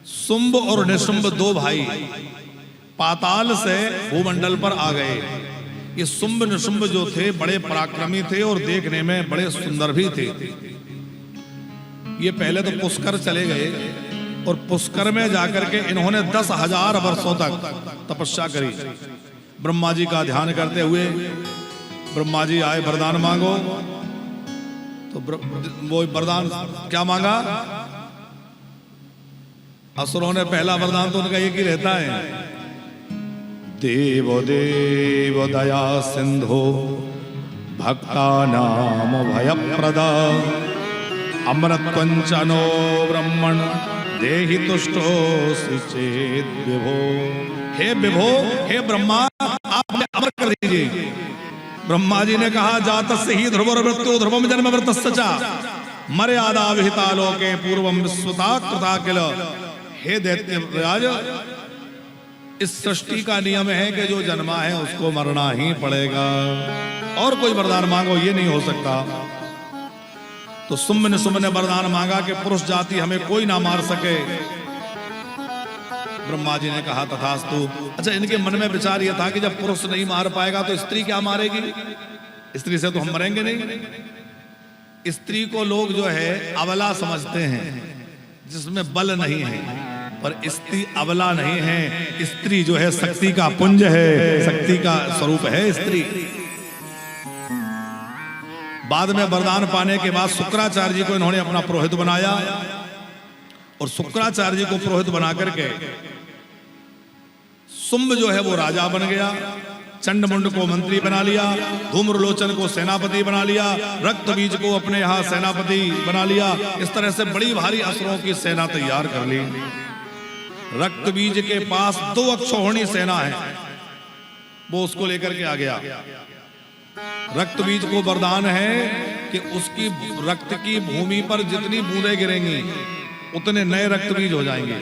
शुंभ और निशुंभ दो भाई पाताल से भूमंडल पर आ गए। ये शुंभ निशुंभ जो थे बड़े पराक्रमी थे और देखने में बड़े सुंदर भी थे। ये पहले तो पुष्कर चले गए और पुष्कर में जाकर के इन्होंने 10,000 वर्षों तक तपस्या करी। ब्रह्मा जी का ध्यान करते हुए ब्रह्मा जी आए, वरदान मांगो। तो वो वरदान क्या मांगा? असुरों ने पहला वरदान तो उनका एक ही रहता है, देवो देव दया सिंधो भक्ता नाम भयप्रदा अमृतंचनो ब्रह्मण देहि तुष्टो चेत विभो। हे विभो, हे ब्रह्मा, आप हमें अमर कर दीजिए। ब्रह्मा जी ने कहा, जातस्य ही ध्रुवो मृत्यु ध्रुवम जन्म मृतस्य च मर्यादा विहिता लोके पूर्वम विश्वता कृता किल। हे दैत्यराज, इस सृष्टि का नियम है कि जो जन्मा है उसको मरना ही पड़ेगा, और कोई वरदान मांगो ये नहीं हो सकता। तो शुंभ निशुंभ ने वरदान मांगा कि पुरुष जाति हमें कोई ना मार सके। ब्रह्मा जी ने कहा तथास्तु। अच्छा, इनके मन में विचार यह था कि जब पुरुष नहीं मार पाएगा तो स्त्री क्या मारेगी? स्त्री से तो हम मरेंगे नहीं। स्त्री को लोग जो है अबला समझते हैं, जिसमें बल नहीं है, पर स्त्री अबला नहीं है। स्त्री जो है शक्ति का पुंज है, शक्ति का स्वरूप है स्त्री। बाद में वरदान पाने के बाद शुक्राचार्य जी को इन्होंने अपना पुरोहित बनाया, और शुक्राचार्य जी को पुरोहित बना करके शुंभ जो है वो राजा बन गया, चंडमुंड को मंत्री बना लिया, धूम्रलोचन को सेनापति बना लिया, रक्तबीज को अपने यहाँ सेनापति बना लिया। इस तरह से बड़ी भारी असुरों की सेना तैयार कर ली। रक्तबीज के पास 2 अक्षौहिणी सेना है, वो उसको लेकर के आ गया। रक्तबीज को वरदान है कि उसकी रक्त की भूमि पर जितनी बूंदें गिरेंगी उतने नए रक्तबीज हो जाएंगे।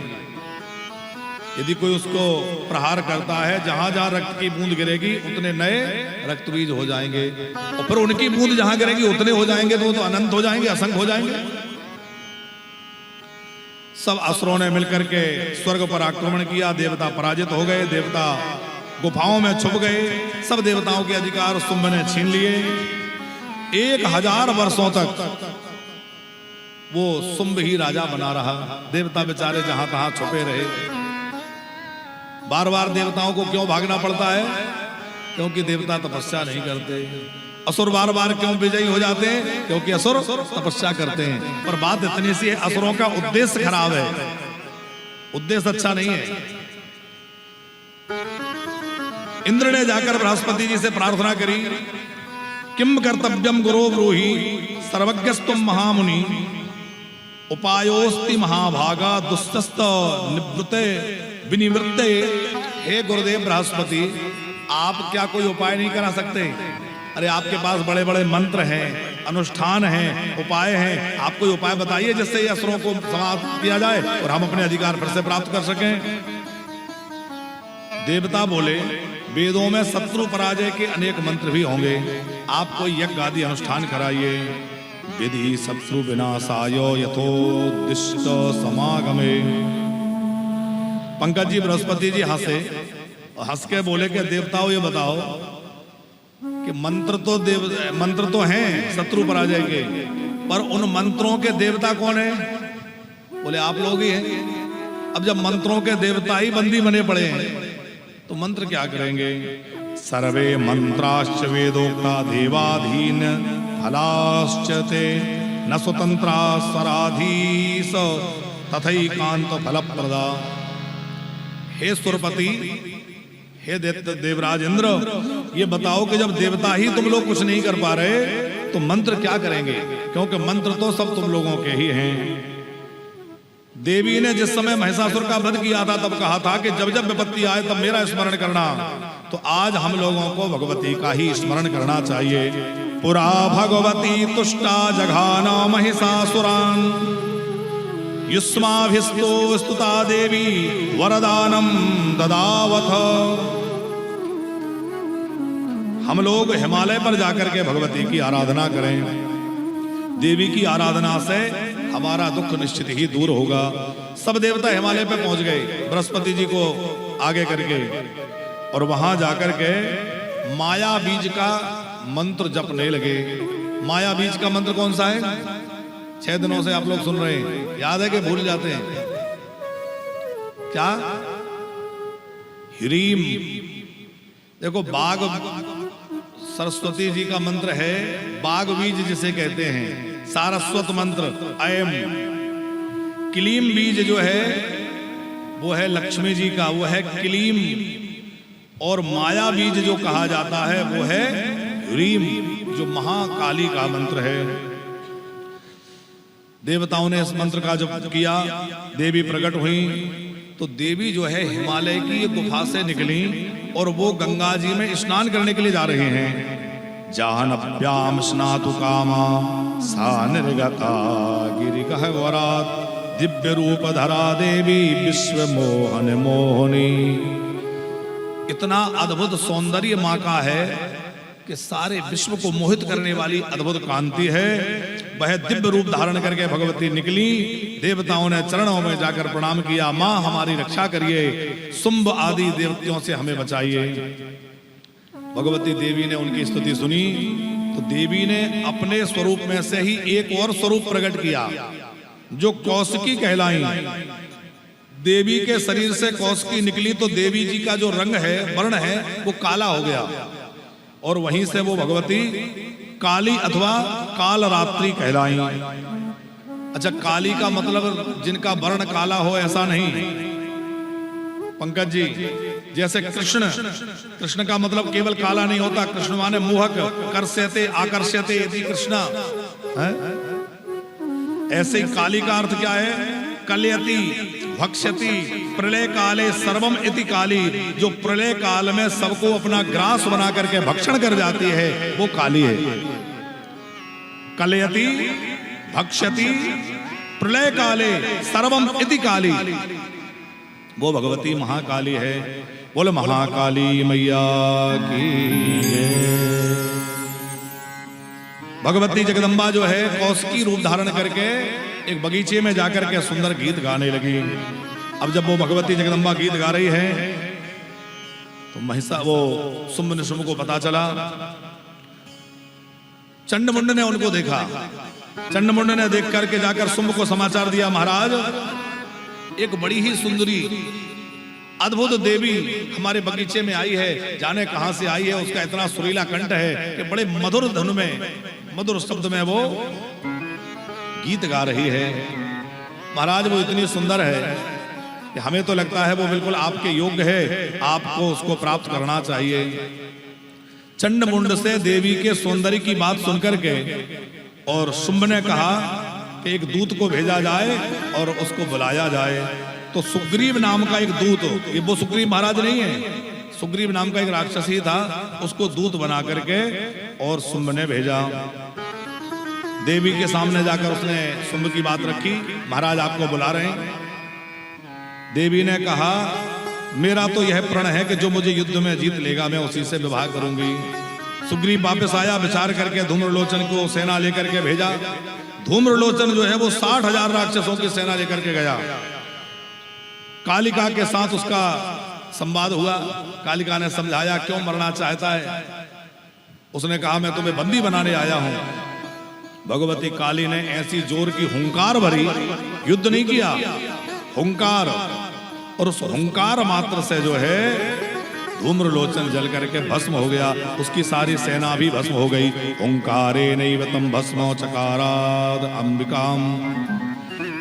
यदि कोई उसको प्रहार करता है, जहां जहां रक्त की बूंद गिरेगी उतने नए रक्तबीज हो जाएंगे, और फिर उनकी बूंद जहां गिरेगी उतने हो जाएंगे, तो अनंत हो जाएंगे, असंख्य हो जाएंगे। सब असुरों ने मिलकर के स्वर्ग पर आक्रमण किया। देवता पराजित हो गए, देवता गुफाओं में छुप गए। सब देवताओं के अधिकार शुंभ ने छीन लिए। 1000 वर्षों तक वो शुंभ ही राजा बना रहा। देवता बेचारे जहां तहां छुपे रहे। बार बार देवताओं को क्यों भागना पड़ता है? क्योंकि देवता तपस्या नहीं करते। असुर बार बार क्यों विजयी हो जाते हैं? क्योंकि असुर तपस्या करते हैं। पर बात इतनी सी है, असुरों का उद्देश्य खराब है, उद्देश्य अच्छा नहीं है। इंद्र ने जाकर बृहस्पति जी से प्रार्थना करी, किम कर्तव्यम गुरो ब्रूहि सर्वज्ञस्तुम महामुनि उपायोस्ति महाभागा दुष्टस्त निवृत्ते विनिवृत्ते। हे गुरुदेव बृहस्पति, आप क्या कोई उपाय नहीं करा सकते? अरे आपके पास बड़े बड़े मंत्र हैं, अनुष्ठान हैं, उपाय हैं, आप कोई उपाय बताइए जिससे ये असुरों को समाप्त किया जाए और हम अपने अधिकार फिर से प्राप्त कर सकें। देवता बोले, वेदों में शत्रु पराजय के अनेक मंत्र भी होंगे, आप कोई यज्ञ आदि अनुष्ठान कराइए। विधि शत्रु विनाशाय यथोदिष्ट समागमे। पंकज जी, बृहस्पति जी हंसे, हंस के बोले कि देवताओं ये बताओ कि मंत्र तो हैं शत्रु पराजय के, पर उन मंत्रों के देवता कौन है? बोले आप लोग ही हैं। अब जब मंत्रों के देवता ही बंदी बने पड़े हैं तो मंत्र क्या करेंगे? सर्वे मंत्राश्च वेदोक्ता देवाधीन फलाश्च ते न स्वतंत्रा स्वराधीश तथैकांत फलप्रदा। हे सुरपति, हे देवराज इंद्र, ये बताओ कि जब देवता ही तुम लोग कुछ नहीं कर पा रहे तो मंत्र क्या करेंगे? क्योंकि मंत्र तो सब तुम लोगों के ही हैं। देवी ने जिस समय महिषासुर का वध किया था तब कहा था कि जब जब विपत्ति आए तब मेरा स्मरण करना। तो आज हम लोगों को भगवती का ही स्मरण करना चाहिए। पुरा भगवती तुष्टा जघाना महिषासुरान युष्माभिस्तो स्तुता देवी वरदानम ददावथ। हम लोग हिमालय पर जाकर के भगवती की आराधना करें। देवी की आराधना से हमारा दुख निश्चित ही दूर होगा। सब देवता हिमालय पे पहुंच गए बृहस्पति जी को आगे करके, और वहां जाकर के माया बीज का मंत्र जपने लगे। माया बीज का मंत्र कौन सा है? 6 दिनों से आप लोग सुन रहे हैं, याद है कि भूल जाते हैं? क्या? ह्रीम। देखो, बाघ सरस्वती जी का मंत्र है, बाघ बीज जिसे कहते हैं, सारस्वत मंत्र अयम। क्लीम बीज जो है वो है लक्ष्मी जी का, वो है क्लीम। और माया बीज जो कहा जाता है वो है ह्रीम, जो महाकाली का मंत्र है। देवताओं ने इस मंत्र का जप किया, देवी प्रकट हुई। तो देवी जो है हिमालय की एक गुफा से निकली और वो गंगा जी में स्नान करने के लिए जा रहे हैं। जाहनभ्याम स्नातु कामा सा निर्गता गिरिगह्वरात् दिव्य रूप धरा देवी विश्व मोहन मोहनी। इतना अद्भुत सौंदर्य माँ का है कि सारे विश्व को मोहित करने वाली अद्भुत कांति है। वह दिव्य रूप धारण करके भगवती निकली। देवताओं ने चरणों में जाकर प्रणाम किया, माँ हमारी रक्षा करिए, शुंभ आदि देवताओं से हमें बचाइए। भगवती देवी ने उनकी स्तुति सुनी तो देवी ने अपने स्वरूप में से ही एक और स्वरूप प्रकट किया जो कौशिकी कहलाई। देवी के शरीर से कौशिकी निकली तो देवी जी का जो रंग है, वर्ण है, वो काला हो गया और वहीं से वो भगवती काली अथवा कालरात्रि कहलाई। अच्छा, काली का मतलब जिनका वर्ण काला हो ऐसा नहीं पंकज जी। जैसे कृष्ण, कृष्ण का मतलब केवल काला नहीं होता, कृष्ण माने मोहक, कर्ष्यते आकर्ष्यते इति कृष्णा है। ऐसे ही काली का अर्थ क्या है? कलयति भक्ष्यति प्रलय काले सर्वम इति काली, जो प्रलय काल में सबको अपना ग्रास बना करके भक्षण कर जाती है वो काली है। कलयति भक्ष्यति प्रलय काले सर्वम इति काली, वो भगवती महाकाली है। बोलो महाकाली मैया की जय। भगवती जगदम्बा जो है कौशिकी रूप धारण करके एक बगीचे में जाकर के सुंदर गीत गाने लगी। अब जब वो भगवती जगदम्बा गीत गा रही है तो महिषा वो शुंभ निशुंभ को पता चला। चंडमुंड ने उनको देखा। चंडमुंड ने देख करके जाकर शुंभ को समाचार दिया, महाराज एक बड़ी ही सुंदरी अद्भुत देवी हमारे बगीचे में आई है, जाने कहां से आई है, उसका इतना सुरीला कंठ है कि बड़े मधुर धुन में, मधुर शब्द में वो गीत गा रही है। महाराज वो इतनी सुंदर है कि हमें तो लगता है वो बिल्कुल आपके योग्य है, आपको उसको प्राप्त करना चाहिए। चंडमुंड से देवी के सौंदर्य की बात सुनकर के और शुंभ ने कहा कि एक दूत को भेजा जाए और उसको बुलाया जाए। तो सुग्रीव नाम का एक दूत, ये वो सुग्रीव महाराज नहीं है, सुग्रीव नाम का एक राक्षस ही था, उसको दूत बना करके और शुंभ ने भेजा। देवी के सामने जाकर उसने शुंभ की बात रखी, महाराज आपको बुला रहे हैं। देवी ने कहा मेरा तो यह प्रण है कि जो मुझे युद्ध में जीत लेगा मैं उसी से विवाह करूंगी। सुग्रीव वापस आया, विचार करके धूम्रलोचन को सेना लेकर के भेजा। धूम्रलोचन जो है वो 60,000 राक्षसों की सेना लेकर के गया। कालिका के साथ उसका संवाद हुआ। कालिका ने समझाया क्यों मरना चाहता है। उसने कहा मैं तुम्हें बंदी बनाने आया हूं। भगवती काली ने ऐसी जोर की हुंकार भरी, युद्ध नहीं किया, हुंकार, और उस हुंकार मात्र से जो है धूम्रलोचन जल करके भस्म हो गया, उसकी सारी सेना भी भस्म हो गई। हुंकारे नैवतम भस्मो चकाराद अंबिकाम।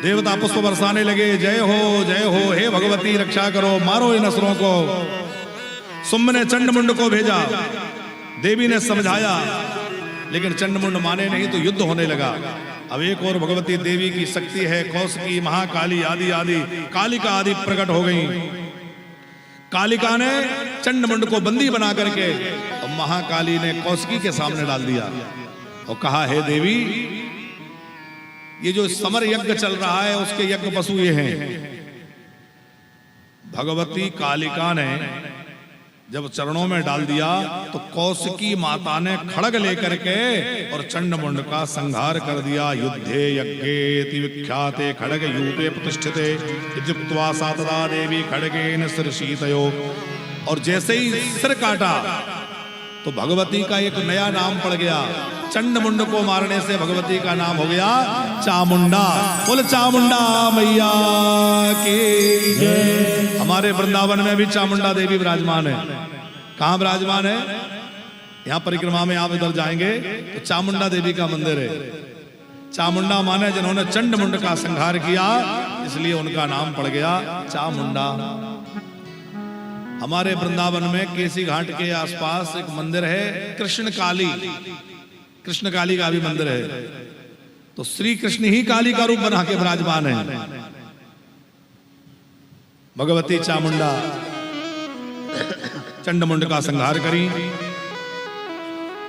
देवता पुष्प बरसाने लगे, जय हो हे भगवती रक्षा करो, मारो इन असुरों को। शुंभ ने चंडमुंड को भेजा। देवी ने समझाया लेकिन चंडमुंड माने नहीं तो युद्ध होने लगा। अब एक और भगवती देवी की शक्ति है, कौशिकी, महाकाली आदि आदि कालिका आदि प्रकट हो गई। कालिका ने चंडमुंड को बंदी बना करके और महाकाली ने कौशिकी के सामने डाल दिया और कहा हे देवी, ये जो समर यज्ञ चल रहा है उसके यज्ञ पशु ये हैं। भगवती कालिका ने जब चरणों में डाल दिया तो कौशिकी माता ने खड़ग लेकर के और चंडमुंड का संहार कर दिया। युद्धे यज्ञेति विख्याते खड़ग यूपे प्रतिष्ठिते इत्युक्त्वा सा तदा देवी खड़गेन शिरशीतयो। और जैसे ही सिर काटा तो भगवती का एक नया नाम पड़ गया। चंडमुंड को मारने से भगवती का नाम हो गया चामुंडा। बोल चामुंडा मैया की जय। हमारे वृंदावन में भी चामुंडा देवी विराजमान है। कहाँ विराजमान है? यहाँ परिक्रमा में आप इधर जाएंगे तो चामुंडा देवी का मंदिर है। चामुंडा माने जिन्होंने चंडमुंड का संहार किया, इसलिए उनका नाम पड़ गया चामुंडा। हमारे वृंदावन में केसी घाट के आसपास एक मंदिर है कृष्ण काली। कृष्ण काली का भी मंदिर है। तो श्री कृष्ण ही काली का रूप बना के विराजमान है। भगवती चामुंडा चंडमुंड का संहार करी।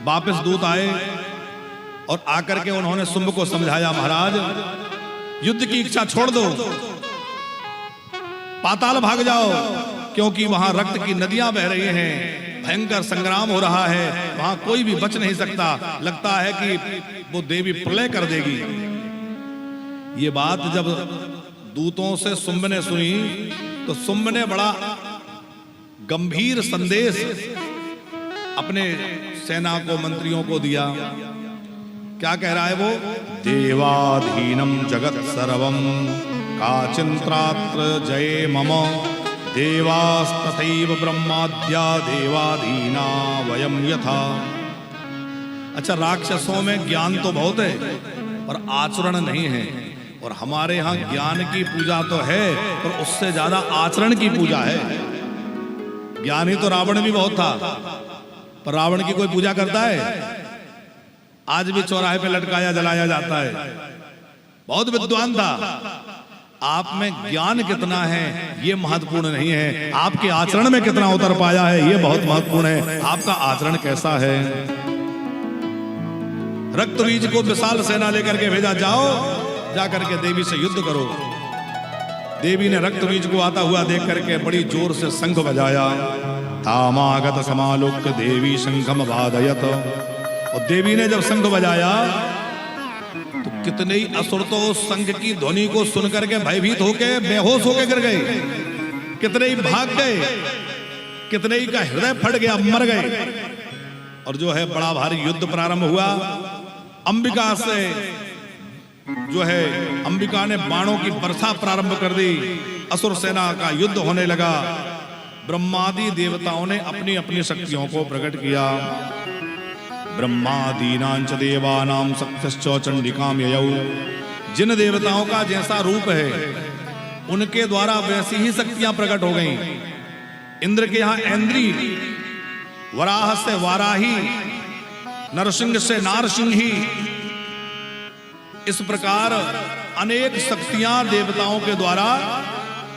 वापस दूत आए और आकर के उन्होंने शुंभ को समझाया, महाराज युद्ध की इच्छा छोड़ दो, पाताल भाग जाओ, क्योंकि वहां रक्त की नदियां बह रही हैं, भयंकर संग्राम हो रहा है, वहां कोई भी बच नहीं सकता। लगता है कि वो देवी प्रलय कर देगी। ये बात जब दूतों से शुंभ ने सुनी तो शुंभ ने बड़ा गंभीर संदेश अपने सेना को, मंत्रियों को दिया। क्या कह रहा है वो? देवाधीनम जगत सर्वम काचिंत्रात्र जये मम देवास्तथैव ब्रह्माद्या देवाधीना वयम यथा। अच्छा, राक्षसों में ज्ञान तो बहुत है और आचरण नहीं है, और हमारे यहाँ ज्ञान की पूजा तो है पर उससे ज्यादा आचरण की पूजा है। ज्ञानी तो रावण भी बहुत था, पर रावण की कोई पूजा करता है? आज भी चौराहे पे लटकाया जलाया जाता है। बहुत विद्वान था। आप में ज्ञान कितना है ये महत्वपूर्ण नहीं है, आपके आचरण में कितना उतर पाया है ये बहुत महत्वपूर्ण है। आपका आचरण कैसा है? रक्तबीज को विशाल सेना लेकर के भेजा, जाओ जाकर के देवी से युद्ध करो। देवी ने रक्तबीज को आता हुआ देख करके बड़ी जोर से शंख बजाया। तामागत समालोक्य देवी शंखम वादयत। और देवी ने जब शंख बजाया तो कितने ही असुर तो उस शंख की ध्वनि को सुनकर के भयभीत होके बेहोश होके गिर गए, कितने ही भाग गए, कितने ही का हृदय फट गया, मर गए। और जो है बड़ा भारी युद्ध प्रारंभ हुआ। अंबिका से जो है अंबिका ने बाणों की वर्षा प्रारंभ कर दी। असुर सेना का युद्ध होने लगा। ब्रह्मादि देवताओं ने अपनी अपनी शक्तियों को प्रकट किया। ब्रह्मादीनांच देवानां सख्यश्च चंडिकाम ययौ। जिन देवताओं का जैसा रूप है उनके द्वारा वैसी ही शक्तियां प्रकट हो गईं। इंद्र के यहाँ ऐन्द्री, वराह से वाराही, नरसिंह से नारसिंही, इस प्रकार अनेक शक्तियां देवताओं के द्वारा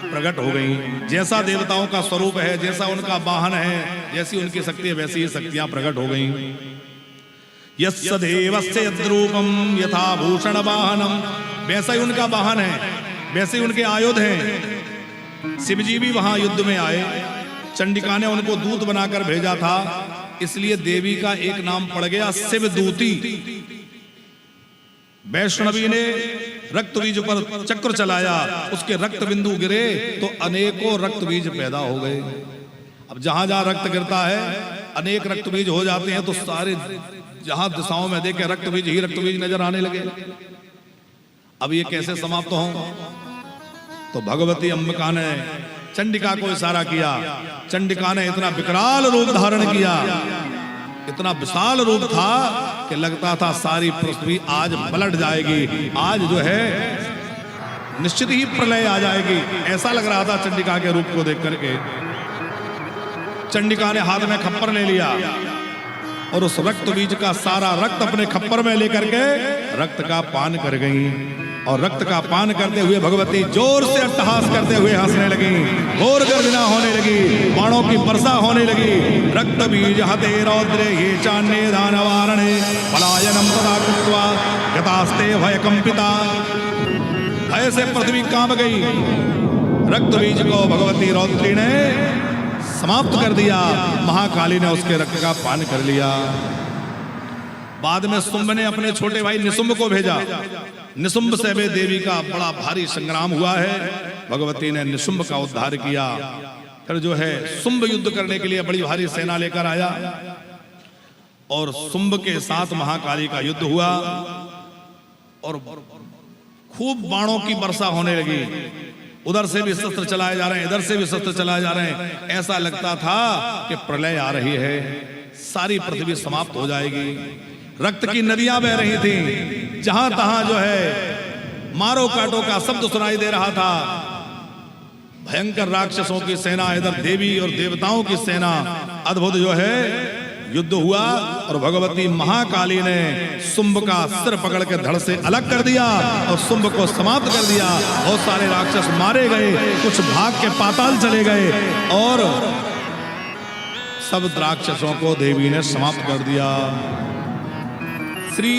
प्रकट हो गई। जैसा देवताओं का स्वरूप है, जैसा उनका वाहन है, जैसी उनकी शक्ति है, वैसी ही शक्तियां प्रकट हो गई। यस्य देवस्य यद्रूपम यथा भूषण वाहनम, वैसा ही उनका वाहन है, वैसे ही उनके आयुध हैं। शिवजी भी वहां युद्ध में आए। चंडिका ने उनको दूत बनाकर भेजा था, इसलिए देवी का एक नाम पड़ गया शिवदूती। वैष्णवी ने रक्तबीज पर चक्र चलाया, उसके रक्त बिंदु गिरे तो अनेकों रक्तबीज पैदा हो गए। अब जहां जहां रक्त गिरता है अनेक रक्तबीज हो जाते हैं, तो सारे जहां दिशाओं में देखे रक्तबीज ही रक्तबीज नजर आने लगे। अब ये कैसे समाप्त हो? तो भगवती अंबिका ने चंडिका को इशारा किया। चंडिका ने इतना विकराल रूप धारण किया, इतना विशाल रूप था कि लगता था सारी पृथ्वी आज पलट जाएगी, आज जो है निश्चित ही प्रलय आ जाएगी। ऐसा लग रहा था चंडिका के रूप को देख करके। चंडिका ने हाथ में खप्पर ले लिया और उस रक्त बीज का सारा रक्त अपने खप्पर में लेकर के रक्त का पान कर गई। और रक्त का पान करते हुए भगवती जोर से अट्टहास करते हुए हंसने लगी, घोर गर्जना होने लगी, बाणों की वर्षा होने लगी। रक्त बीज हते रौद्रे ये चान्ये दानवारणे पलायनम तदा कृत्वा गतास्ते भय कंपिता। भय से पृथ्वी कांप गई। रक्त बीज को भगवती रौद्री ने समाप्त कर दिया। महाकाली ने उसके रक्त का पान कर लिया। बाद में शुंभ ने अपने छोटे भाई निशुंभ को भेजा। निशुंभ से भी देवी का बड़ा भारी संग्राम हुआ है। भगवती ने निशुंभ का उद्धार किया। फिर जो है शुंभ युद्ध करने के लिए बड़ी भारी सेना लेकर आया और शुंभ के साथ महाकाली का युद्ध हुआ और खूब बाणों की वर्षा होने लगी। उधर से भी शस्त्र चलाए जा रहे हैं, इधर से भी शस्त्र चलाए जा रहे हैं। ऐसा लगता था कि प्रलय आ रही है, सारी पृथ्वी समाप्त हो जाएगी। रक्त की नदियां बह रही थी। जहां तहां जो है मारो काटो का शब्द सुनाई दे रहा था। भयंकर राक्षसों की सेना, इधर देवी और देवताओं की सेना। अद्भुत जो है युद्ध हुआ और भगवती महाकाली ने शुंभ का सिर पकड़ के धड़ से अलग कर दिया और शुंभ को समाप्त कर दिया। बहुत सारे राक्षस मारे गए, कुछ भाग के पाताल चले गए और सब राक्षसों को देवी ने समाप्त कर दिया। श्री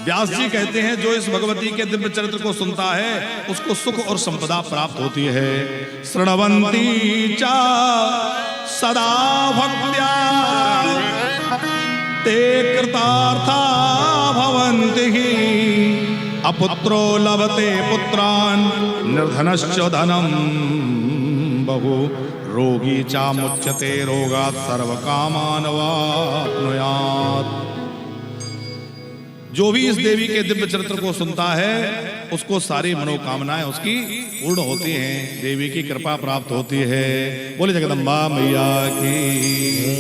व्यास जी कहते हैं, जो इस भगवती के दिव्य चरित्र को सुनता है उसको सुख और संपदा प्राप्त होती है। शृण्वन्ति चा सदा भक्त्या ते कृतार्था भवन्ति हि। अपुत्रो लभते पुत्रान् निर्धनश्च धनं बहु। रोगी चा मुच्यते रोगात् सर्वकामान् वाप्नुयात्। जो भी इस देवी के दिव्य चरित्र को सुनता है उसको सारी मनोकामनाएं उसकी पूर्ण होती हैं। देवी की कृपा प्राप्त होती है। बोले जगदम्बा मैया की।